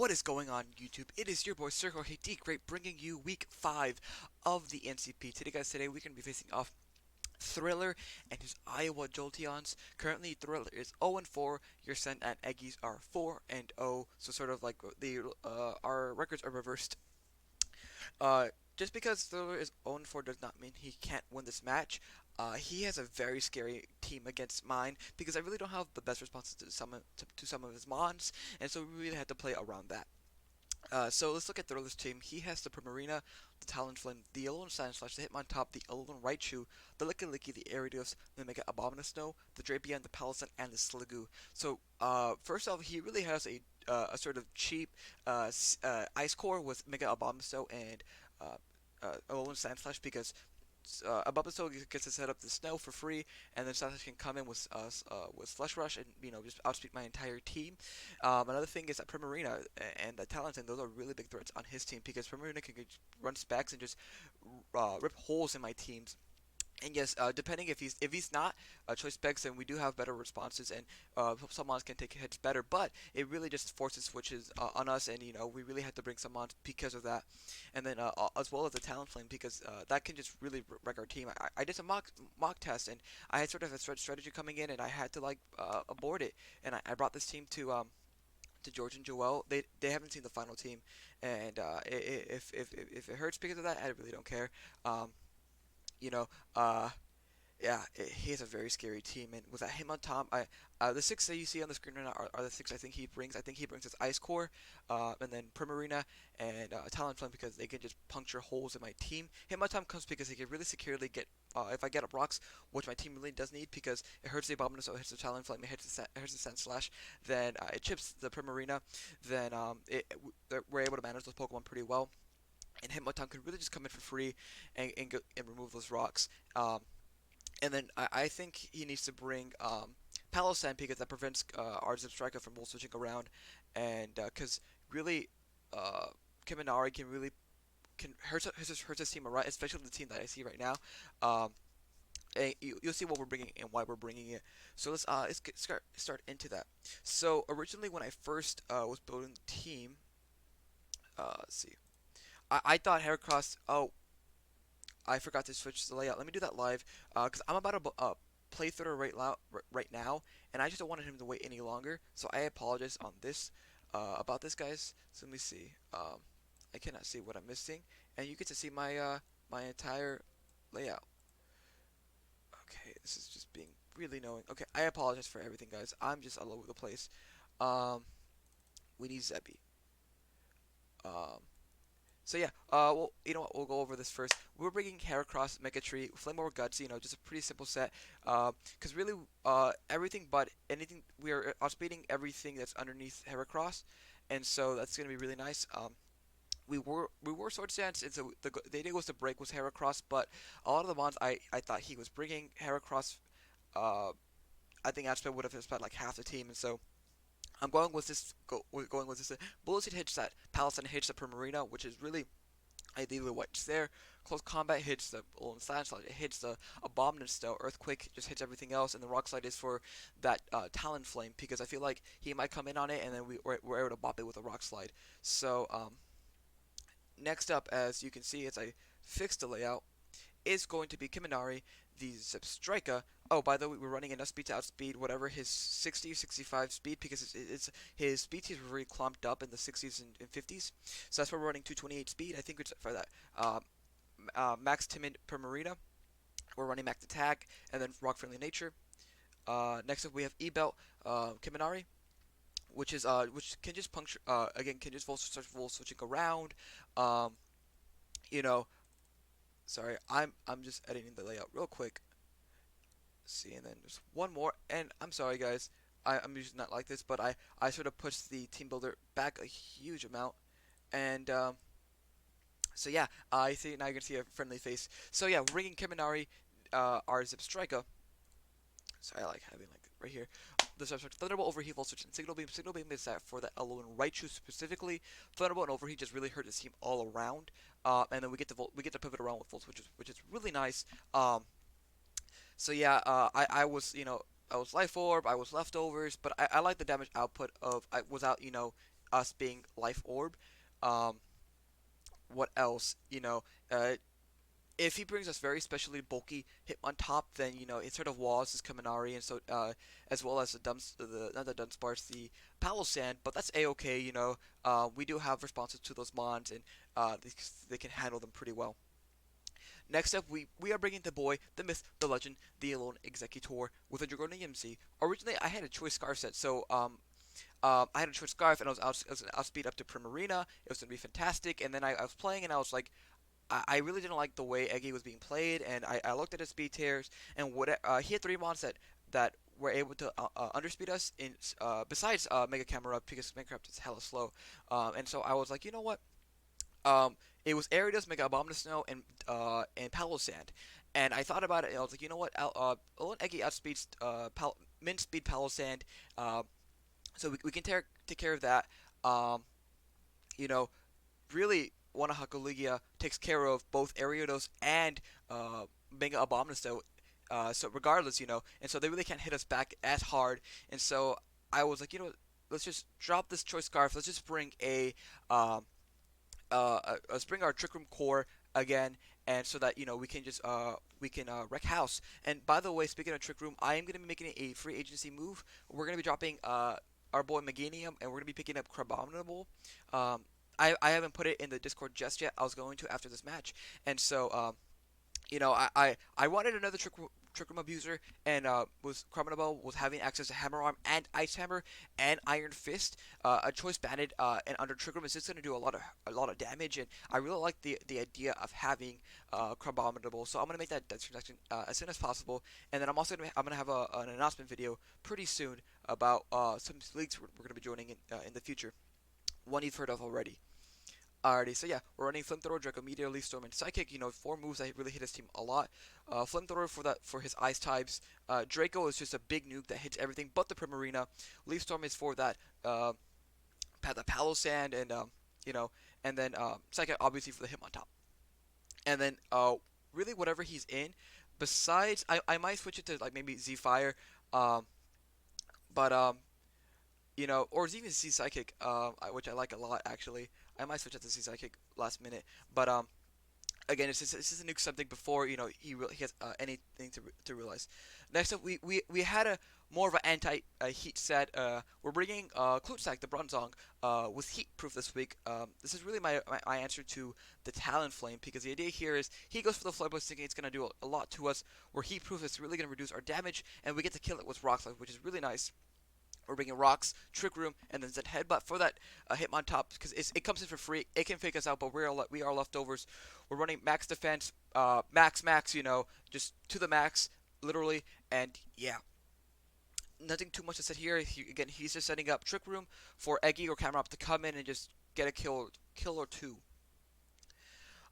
What is going on YouTube? It is your boy Sir Jorge D Great bringing you week 5 of the NCP. Today we're going to be facing off Thriller and his Iowa Jolteons. Currently Thriller is 0-4, your San Ant Eggys are 4-0, so sort of like our records are reversed. Uh, just because Thriller is 0-4 does not mean he can't win this match. He has a very scary team against mine because I really don't have the best responses to some of his mons, and so we really had to play around that. So let's look at Thriller's team. He has the Primarina, the Talonflame, the Yellow Sand Slash, the Hitmontop, the Alolan Raichu, the Licky Licky, the Aridos, the Mega Abomasnow, the Drapion, the Palossand, and the Sliggoo. So first off, he really has a sort of cheap Ice Core with Mega Abomasnow and Alolan Sand Slash because Bulbasaur gets to set up the snow for free, and then Sasha can come in with Flesh Rush and just outspeed my entire team. Another thing is that Primarina and the Talonflame, those are really big threats on his team because Primarina can run specs and just rip holes in my teams. And yes, depending if he's not choice specs, then we do have better responses, and some mons can take hits better. But it really just forces switches on us, and we really had to bring some mons because of that. And then as well as the Talonflame because that can just really wreck our team. I did some mock tests, and I had sort of a strategy coming in, and I had to abort it. And I brought this team to George and Joel. They haven't seen the final team, and if it hurts because of that, I really don't care. You know, uh, yeah, he has a very scary team, and with him on top, the six that you see on the screen right now are the six I think he brings. I think he brings his Ice Core, and then Primarina and Talonflame because they can just puncture holes in my team. Him on top comes because he can really securely get. If I get up rocks, which my team really does need because it hurts the Abominus, so it hits the Talonflame, it hits the Sand Slash, then it chips the Primarina, then we're able to manage those Pokemon pretty well. And Hitmontop could really just come in for free and remove those rocks. And then I think he needs to bring Palossand because that prevents our Zipstrika from switching around, and because really, uh, Kiminari can hurt his team right, especially the team that I see right now. Um, and you'll see what we're bringing and why we're bringing it. So let's start into that. So originally when I first was building the team, let's see, I thought Heracross. Oh, I forgot to switch the layout. Let me do that live, because I'm about to play through right now, and I just don't want him to wait any longer. So I apologize on this about this, guys. So let me see. I cannot see what I'm missing, and you get to see my entire layout. Okay, this is just being really annoying. Okay, I apologize for everything, guys. I'm just all over the place. Um, we need Zebby. Um, So yeah, well, you know what? We'll go over this first. We're bringing Heracross, Megatree, Flame Over Guts. Just a pretty simple set. Because really, everything but anything we are outspeeding everything that's underneath Heracross, and so that's gonna be really nice. We were Sword Stance, and so the idea was to break was Heracross, but a lot of the mons I thought he was bringing Heracross. Uh, I think Ashped would have spent like half the team, and so I'm going with this. Bullet Seed hits that Palisade hits the Primarina, which is really ideally what's there. Close combat hits the Alolan Sand Slide, it hits the Abominus Earthquake just hits everything else, and the Rock Slide is for that Talonflame because I feel like he might come in on it, and then we're able to bop it with a Rock Slide. So next up, as you can see, as I fixed the layout, is going to be Kiminari, the Zipstrika. Oh, by the way, we're running enough speed to outspeed whatever his 60 or 65 speed because it's his speed teams were really clumped up in the 60s and 50s. So that's why we're running 228 speed. I think it's for that. Max Timid per Marina. We're running Max Attack and then Rock Friendly Nature. Next up we have E-Belt Kiminari, which can just puncture again can just start switching around. Um, you know, sorry, I'm just editing the layout real quick. See, and then there's one more, and I'm sorry guys, I'm usually not like this, but I sort of pushed the team builder back a huge amount, and so yeah, I see now you can see a friendly face. So yeah, ringing Kiminari, our Zipstrika. Sorry, I like having like right here. The Zipstrika Thunderbolt Overheat Volt Switch and Signal Beam is that for that Alolan Raichu specifically. Thunderbolt and Overheat just really hurt the team all around. And then we get to pivot around with Volt Switches, which is really nice. So yeah, I was I was Life Orb, I was Leftovers, but I like the damage output of I without us being Life Orb. Um, what else? If he brings us very specially bulky hit on top, then instead of walls is Kaminari, and so as well as the not the Dunsparce, the Palossand. But that's a okay. We do have responses to those mons, and they can handle them pretty well. Next up, we are bringing the boy, the myth, the legend, the alone executor with a Dragonium Z. Originally, I had a choice scarf set, so I had a choice scarf, and I was gonna outspeed up to Primarina. It was gonna be fantastic, and then I was playing, and I was like, I really didn't like the way Eggy was being played, and I looked at his speed tiers, and he had three mons that were able to underspeed us in besides Mega Camera because Mega Camera is hella slow, and so I was like, you know what? It was Aridos, Mega Abominus Snow, and Palossand, and I thought about it, and I was like, you know what? I'll let Eggy outspeed min speed Palossand, uh, so we can take care of that. Um, you know, really Wanahakalugia takes care of both Ariados and Mega Abominus. So regardless, and so they really can't hit us back as hard. And so I was like, let's just drop this choice scarf. Let's just bring um, let's bring our Trick Room core again, and so that we can wreck house. And by the way, speaking of Trick Room, I am gonna be making a free agency move. We're gonna be dropping our boy Meganium, and we're gonna be picking up Crabominable. Um, I haven't put it in the Discord just yet. I was going to after this match, and so I wanted another Trick Room abuser, and was Carbonable was having access to Hammer Arm and Ice Hammer and Iron Fist. A choice banded and under Trick Room is just going to do a lot of damage, and I really like the idea of having Carbonable. So I'm going to make that transaction as soon as possible, and then I'm gonna have an announcement video pretty soon about some leagues we're going to be joining in the future. One you've heard of already. Alrighty, so yeah, we're running Flamethrower, Draco Meteor, Leaf Storm, and Psychic. Four moves that really hit his team a lot. Flamethrower for his ice types. Draco is just a big nuke that hits everything but the Primarina. Leaf Storm is for that the Palossand and you know, and then Psychic obviously for the hit on top. And then really whatever he's in. Besides, I might switch it to like maybe Z Fire, um, but or even Z Psychic, which I like a lot actually. I might switch it to Z Psychic last minute, but again, it's just a nuke something before he has anything to realize. Next up, we had a more of an anti heat set. We're bringing Klutsak, the Bronzong, with heat proof this week. This is really my answer to the Talon Flame, because the idea here is he goes for the Flare Blast thinking it's gonna do a lot to us. Where heat proof is really gonna reduce our damage, and we get to kill it with Rock Slide, which is really nice. We're bringing rocks, trick room, and then Zen headbutt for that Hitmon top, because it comes in for free. It can fake us out, but we are leftovers. We're running max defense, max, just to the max, literally, and yeah, nothing too much to say here. Again, he's just setting up trick room for Eggy or Camera Up to come in and just get a kill or two.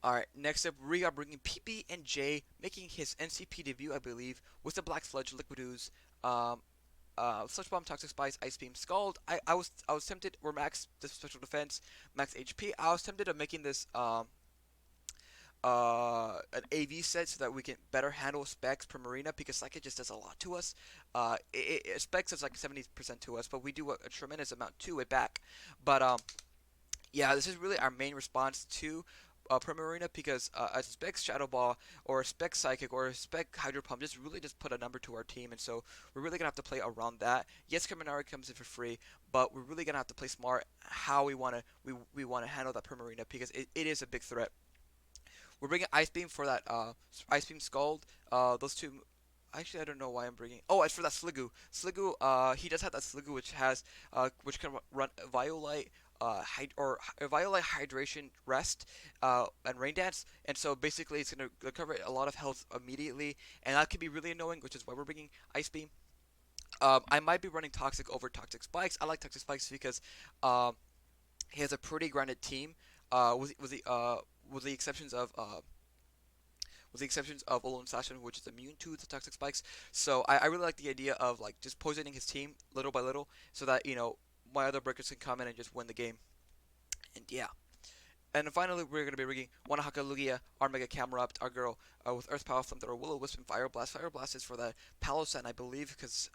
All right, next up, we are bringing PP and J, making his NCP debut, I believe, with the Black Sludge, Liquid Ooze, Sludge Bomb, Toxic Spice, Ice Beam, Scald. I was tempted. We're max special defense, max HP. I was tempted of making this an AV set so that we can better handle specs per marina, because Psychic just does a lot to us. Specs is like 70% to us, but we do a tremendous amount to it back. But yeah, this is really our main response to Primarina, because a spec Shadow Ball or a spec Psychic or a spec Hydro Pump just put a number to our team, and so we're really gonna have to play around that. Yes, Kaminari comes in for free, but we're really gonna have to play smart how we wanna handle that Primarina, because it is a big threat. We're bringing Ice Beam for that Ice Beam Scald. Those two. Actually, I don't know why I'm bringing. Oh, it's for that Sliggoo. Sliggoo, he does have that Sliggoo, which can run Violite, Violite Hydration Rest, and Rain Dance, and so basically it's gonna recover a lot of health immediately, and that can be really annoying, which is why we're bringing Ice Beam. I might be running Toxic over Toxic Spikes. I like Toxic Spikes because um, he has a pretty grounded team. With the exceptions of Olon Sashin, which is immune to the toxic spikes. So I really like the idea of like just poisoning his team little by little, so that my other breakers can come in and just win the game. And yeah. And then finally, we're going to be rigging Wanahaka Lugia, our Mega Camerupt, our girl, with Earth Power, Flamethrower, Willow Wisp, and Fire Blast. Fire Blast is for the Palosan, I believe, because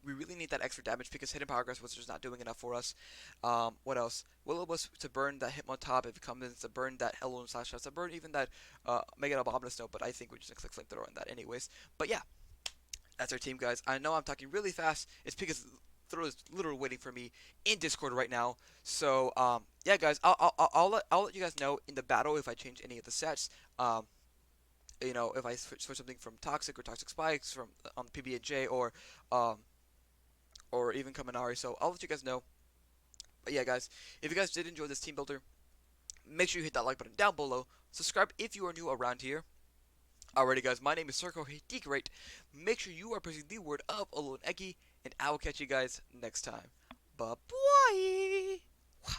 we really need that extra damage because Hidden Power Grass was just not doing enough for us. What else? Will-O-Wisp to burn that Hitmontop if it comes in, to burn that Hello Slash Shots, to burn even that Mega Abominous Note, but I think we're just gonna click Flamethrower on that anyways. But yeah, that's our team, guys. I know I'm talking really fast. It's because Throw is literally waiting for me in Discord right now. So yeah, guys, I'll let you guys know in the battle if I change any of the sets. If I switch something from Toxic or Toxic Spikes from on PB&J um, or even Kaminari. So I'll let you guys know. But yeah, guys, if you guys did enjoy this team builder, make sure you hit that like button down below. Subscribe if you are new around here. Alrighty, guys, my name is Circle Hey Great. Make sure you are pressing the word of a little Eggy, and I will catch you guys next time. Bye bye.